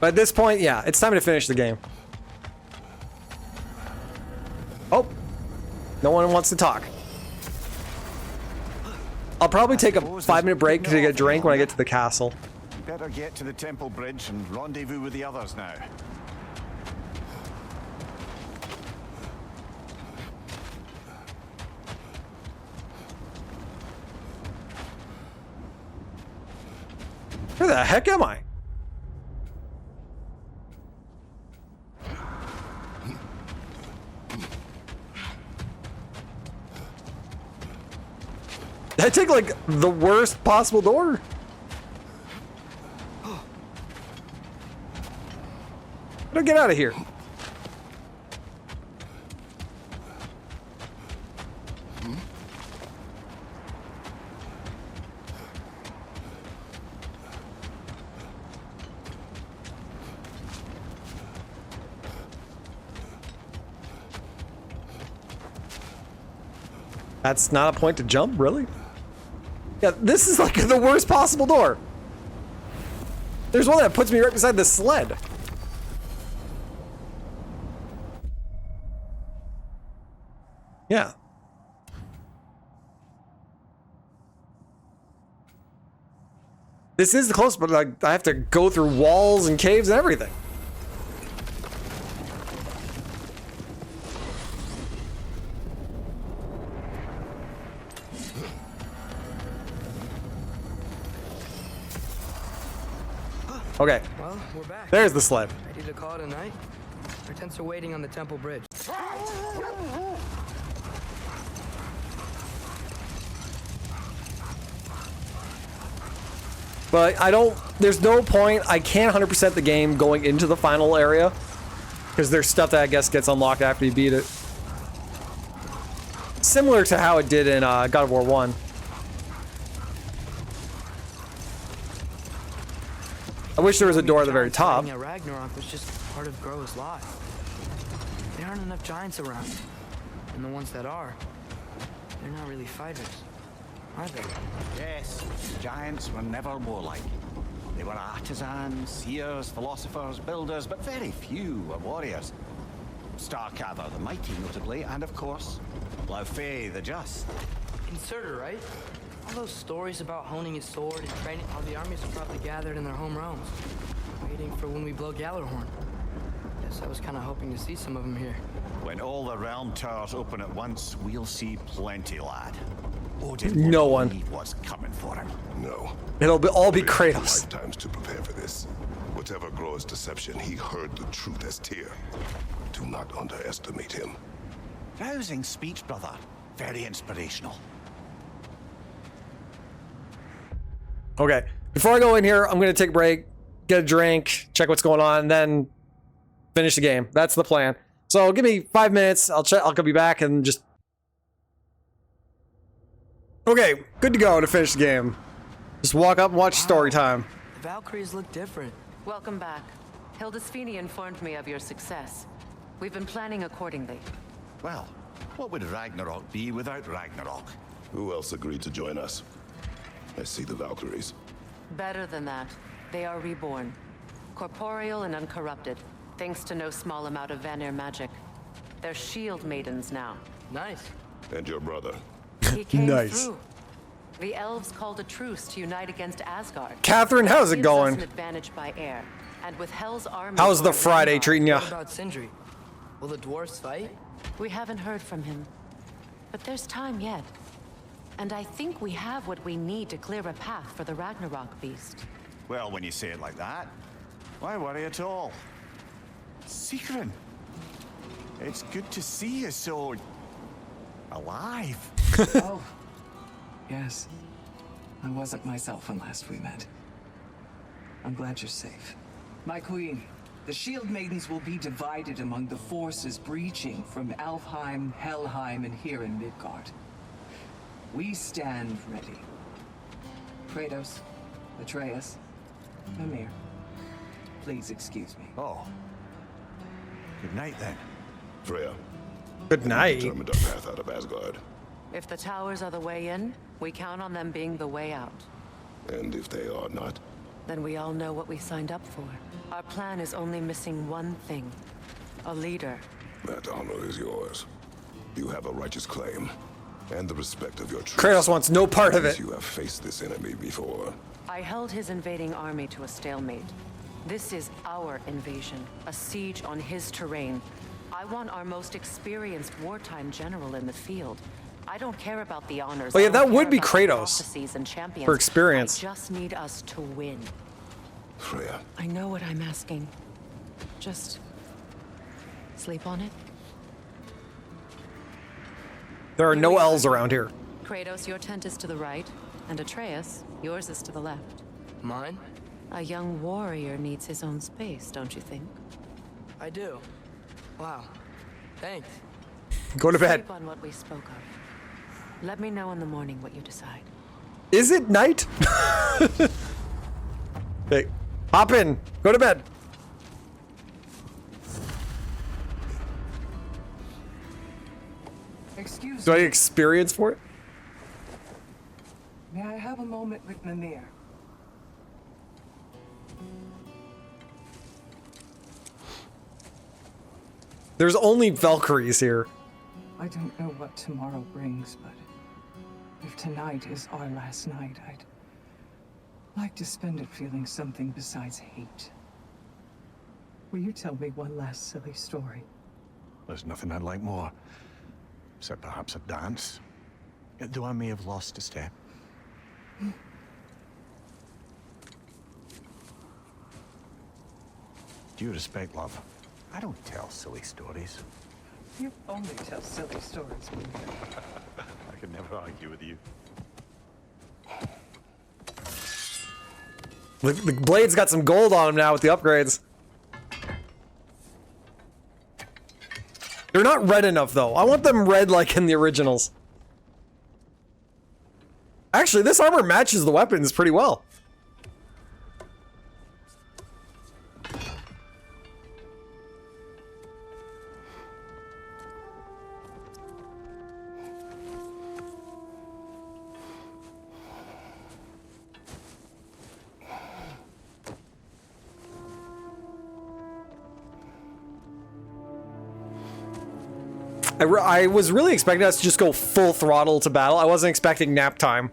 But at this point, yeah, it's time to finish the game. Oh, no one wants to talk. I'll probably take a 5-minute break to get a drink when I get to the castle. Better get to the temple bridge and rendezvous with the others now. Where the heck am I? Did I take like the worst possible door? How do I get out of here? That's not a point to jump, really? Yeah, this is like the worst possible door. There's one that puts me right beside the sled. Yeah. This is the closest, but like I have to go through walls and caves and everything. Okay. Well, we're back. There's the sled. Ready to call it a night? Our tents are waiting on the temple bridge. But I don't, there's no point, I can't 100% the game going into the final area. Because there's stuff that I guess gets unlocked after you beat it. Similar to how it did in God of War 1. I wish there was a door at the very top. Ragnarok was just part of Groa's life. There aren't enough giants around. And the ones that are, they're not really fighters, are they? Yes, giants were never warlike. They were artisans, seers, philosophers, builders, but very few were warriors. Starkather the Mighty, notably, and of course, Laufey the Just. Concertor, right? All those stories about honing his sword and training, all the armies are probably gathered in their home realms, waiting for when we blow Gjallarhorn. Guess I was kind of hoping to see some of them here. When all the realm towers open at once, we'll see plenty, lad. Odin No won't one. believe what's coming for him. No. It'll all be We have Kratos. lifetimes to prepare for this. Whatever Groa's deception, he heard the truth as Tyr. Do not underestimate him. Rousing speech, brother. Very inspirational. Okay, before I go in here, I'm gonna take a break, get a drink, check what's going on, and then finish the game. That's the plan. So give me 5 minutes. I'll be back and just. Okay, good to go to finish the game. Just walk up and watch story time. The Valkyries look different. Welcome back. Hildisfini informed me of your success. We've been planning accordingly. Well, what would Ragnarok be without Ragnarok? Who else agreed to join us? I see the Valkyries. Better than that, they are reborn. Corporeal and uncorrupted, thanks to no small amount of Vanir magic. They're shield maidens now. Nice. And your brother. He came Nice. through. The elves called a truce to unite against Asgard. Catherine, how's it Gives us going? an advantage by air, and with Hell's army. How's the on Friday Ragnarok, treating ya? What about Sindri? Will the dwarves fight? We haven't heard from him. But there's time yet. And I think we have what we need to clear a path for the Ragnarok beast. Well, when you say it like that, why worry at all? Sigrun, it's good to see you so alive. Oh, yes. I wasn't myself when last we met. I'm glad you're safe. My queen, the Shield Maidens will be divided among the forces breaching from Alfheim, Helheim, and here in Midgard. We stand ready. Kratos, Atreus, Mimir, please excuse me. Oh. Good night then. Freya. Good night. Determined our path out of Asgard. If the towers are the way in, we count on them being the way out. And if they are not, Then we all know what we signed up for. Our plan is only missing one thing. A leader. That honor is yours. You have a righteous claim, and the respect of your troops. Kratos wants no part of it. You have faced this enemy before. I held his invading army to a stalemate. This is our invasion, a siege on his terrain. I want our most experienced wartime general in the field. I don't care about the honors. Oh yeah, I don't that would care be about the Kratos. prophecies and champions. For experience. I just need us to win. Freya, I know what I'm asking. Just sleep on it. There are Here no we are. L's around here. Kratos, your tent is to the right, and Atreus, yours is to the left. Mine? A young warrior needs his own space, don't you think? I do. Wow. Thanks. Go to bed. Sleep on what we spoke of. Let me know in the morning what you decide. Is it night? Hey, hop in. Go to bed. Excuse Do I me. get experience for it? May I have a moment with Mimir? There's only Valkyries here. I don't know what tomorrow brings, but if tonight is our last night, I'd like to spend it feeling something besides hate. Will you tell me one last silly story? There's nothing I'd like more. Except perhaps a dance. Though I may have lost a step. Due respect, love. I don't tell silly stories. You only tell silly stories, Mimir. I could never argue with you. The blade's got some gold on them now with the upgrades. They're not red enough though. I want them red like in the originals. Actually, this armor matches the weapons pretty well. I was really expecting us to just go full throttle to battle. I wasn't expecting nap time.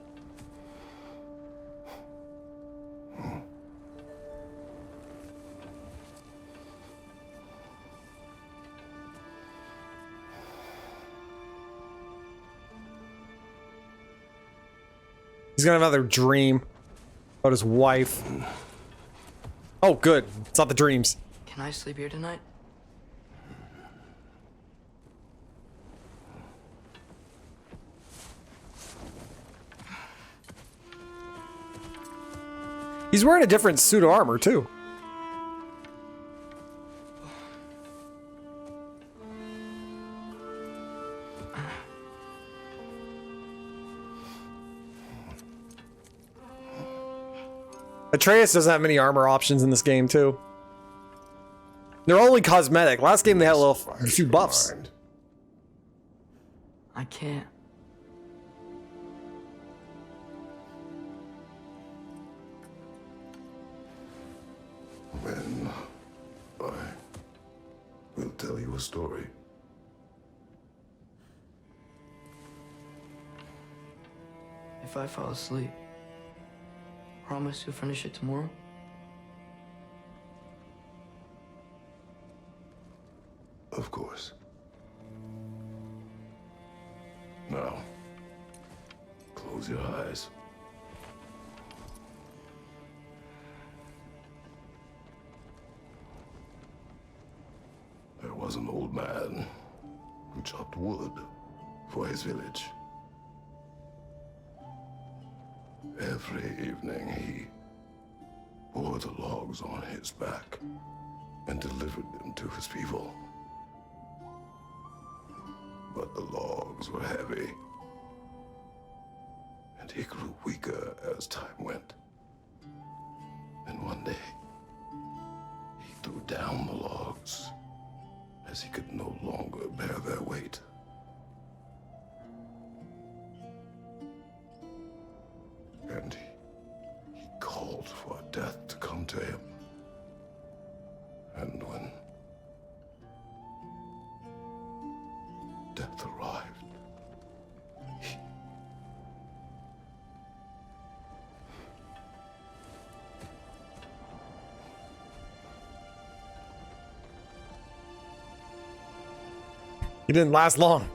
He's gonna have another dream about his wife. Oh, good. It's not the dreams. Can I sleep here tonight? He's wearing a different suit of armor, too. Atreus doesn't have many armor options in this game, too. They're only cosmetic. Last game they had a few buffs. I can't. Then I will tell you a story. If I fall asleep, promise you'll finish it tomorrow? Of course. Now, close your eyes. There was an old man who chopped wood for his village. Every evening he bore the logs on his back and delivered them to his people. But the logs were heavy, and he grew weaker as time went. And one day, he threw down the logs as he could no longer bear their weight. And he called for death He didn't last long.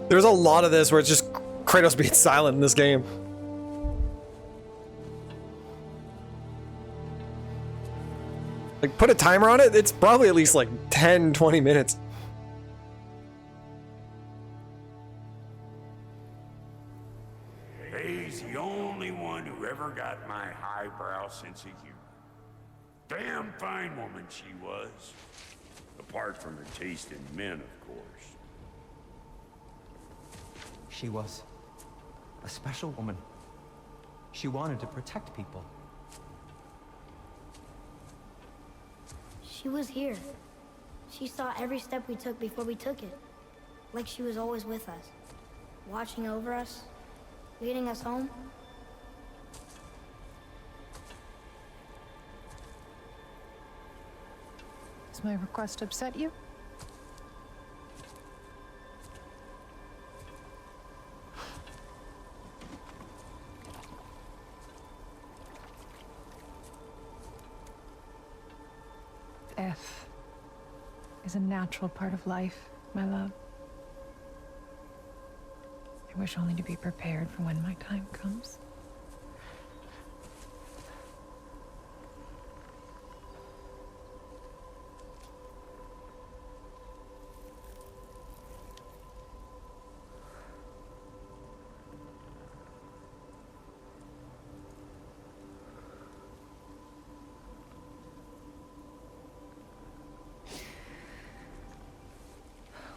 There's a lot of this where it's just Kratos being silent in this game. Like, put a timer on it, it's probably at least like 10, 20 minutes. He's the only one who ever got my highbrow sense of humor. Damn fine woman she was. Apart from her taste in men, of course. She was a special woman. She wanted to protect people. She was here. She saw every step we took before we took it. Like she was always with us. Watching over us. Leading us home. Does my request upset you? Death is a natural part of life, my love. I wish only to be prepared for when my time comes.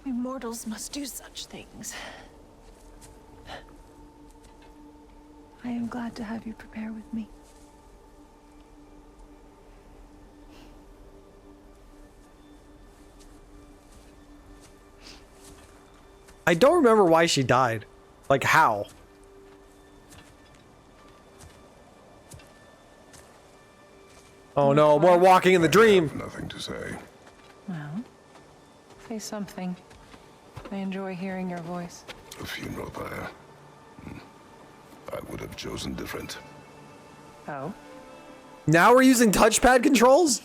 We mortals must do such things. I am glad to have you prepare with me. I don't remember why she died. Like, how? Oh no, more walking in the dream. Nothing to say. Well, say something. I enjoy hearing your voice. A funeral pyre. I would have chosen different. Oh? Now we're using touchpad controls?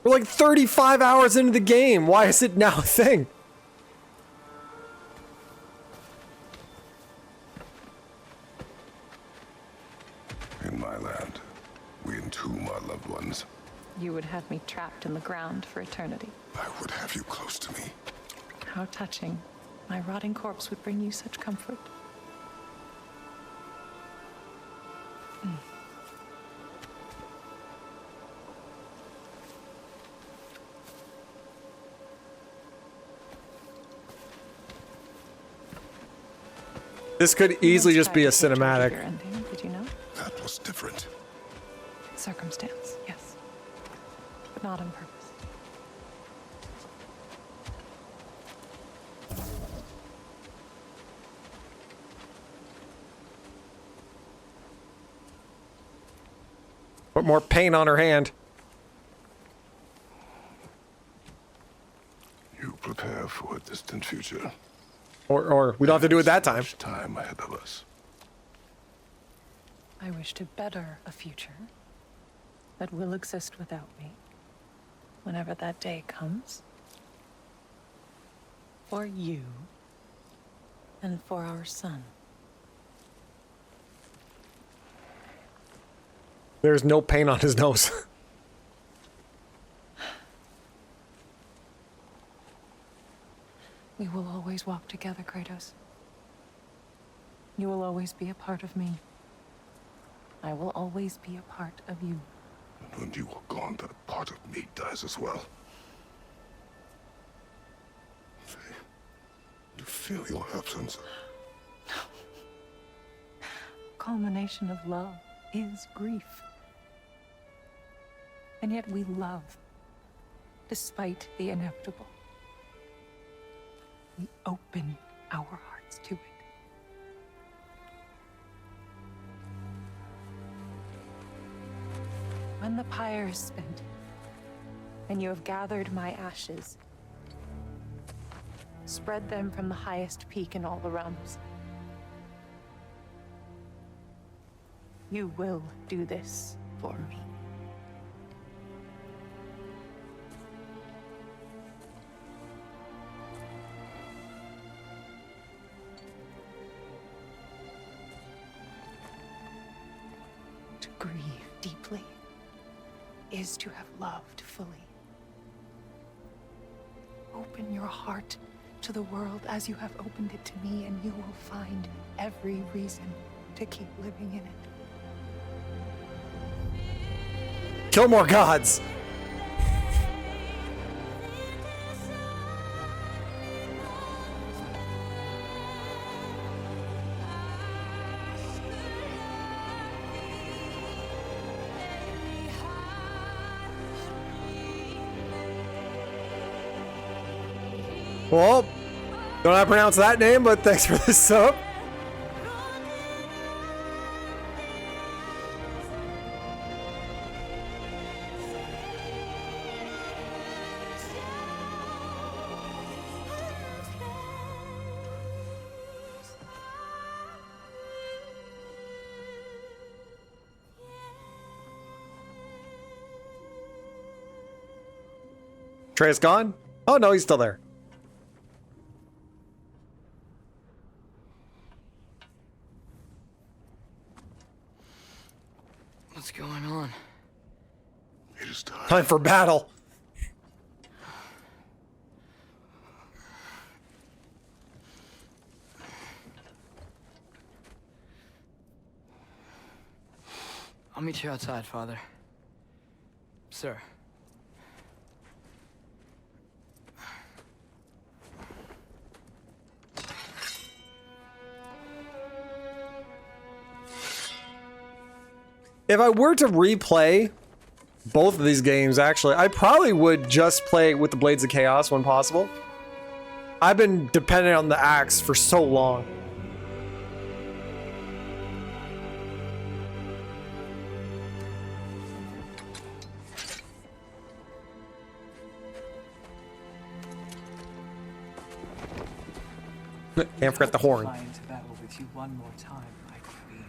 We're like 35 hours into the game. Why is it now a thing? In my land, we entomb our loved ones. You would have me trapped in the ground for eternity. I would have you close to me. How touching. My rotting corpse would bring you such comfort. This could easily just be a cinematic. Your ending, did you know? That was different. Circumstance, yes. But not on purpose. Put more paint on her hand. You prepare for a distant future. Or we don't have to do it that time. Much time ahead of us. I wish to better a future that will exist without me, whenever that day comes. For you, and for our son. There's no paint on his nose. We will always walk together, Kratos. You will always be a part of me. I will always be a part of you. And when you are gone, that part of me dies as well. feel your absence. Culmination of love is grief. And yet we love, despite the inevitable. We open our hearts to it. When the pyre is spent, and you have gathered my ashes, spread them from the highest peak in all the realms. You will do this for me. To grieve deeply is to have loved fully. Open your heart to the world as you have opened it to me, and you will find every reason to keep living in it. Kill more gods. Well, don't know how to pronounce that name, but thanks for the sub. Atreus gone? Oh no, he's still there. What's going on? It is time. Time for battle. I'll meet you outside, Father. Sir. If I were to replay both of these games, actually, I probably would just play with the Blades of Chaos when possible. I've been dependent on the axe for so long. Can't forget the horn. Fly into battle with you one more time, my queen.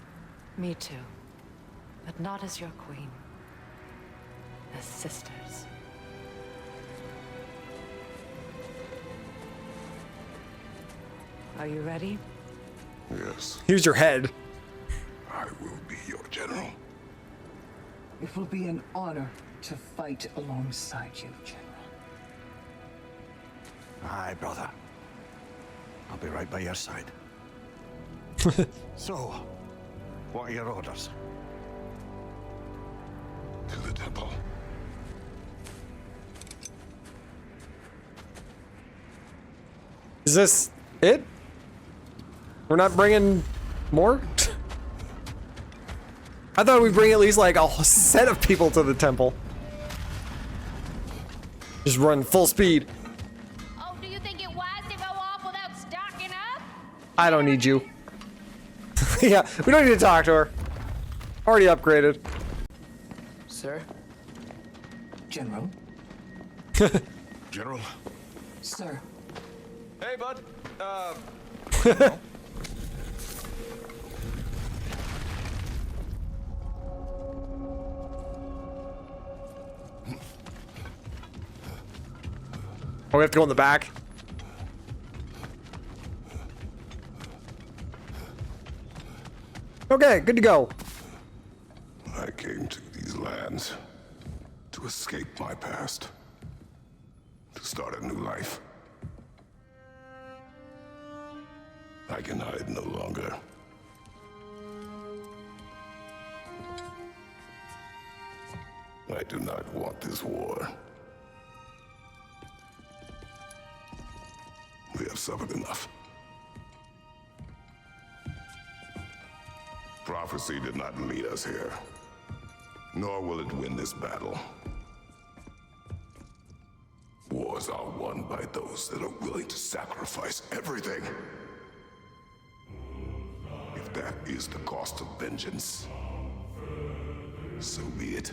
Me too. But not as your queen. As sisters. Are you ready? Yes, Here's your head. I will be your general. It will be an honor to fight alongside you, General. Aye, brother. I'll be right by your side. So, what are your orders? To the temple. Is this it? We're not bringing more? I thought we'd bring at least like a whole set of people to the temple. Just run full speed. Oh, do you think it wise to go off without stocking up? I don't need you. Yeah, we don't need to talk to her. Already upgraded. Sir? General? General. Sir. Hey, bud. Oh, we have to go in the back. Okay, good to go. I came to these lands to escape my past, to start a new life. I can hide no longer. I do not want this war. We have suffered enough. prophecy did not lead us here. Nor will it win this battle. Wars are won by those that are willing to sacrifice everything. If that is the cost of vengeance, so be it.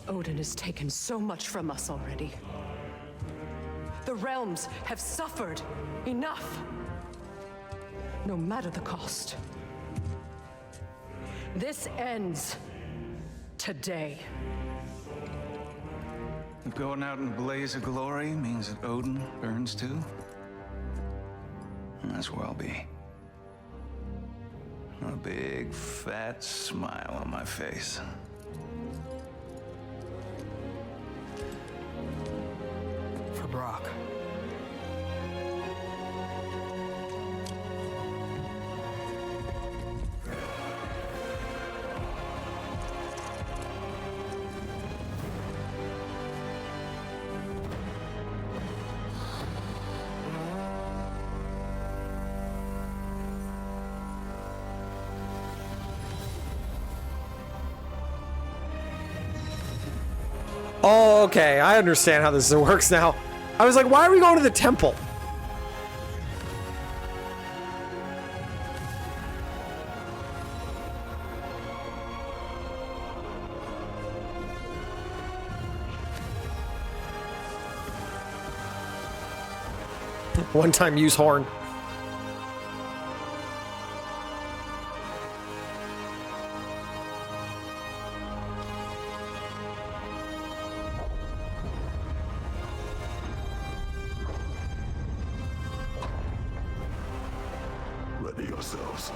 Odin has taken so much from us already. The realms have suffered enough. No matter the cost. This ends today. If going out in a blaze of glory means that Odin burns too, that's where I'll be. A big, fat smile on my face. For Brock. Oh, okay. I understand how this works now. I was like, why are we going to the temple? One time use horn. Ready yourselves.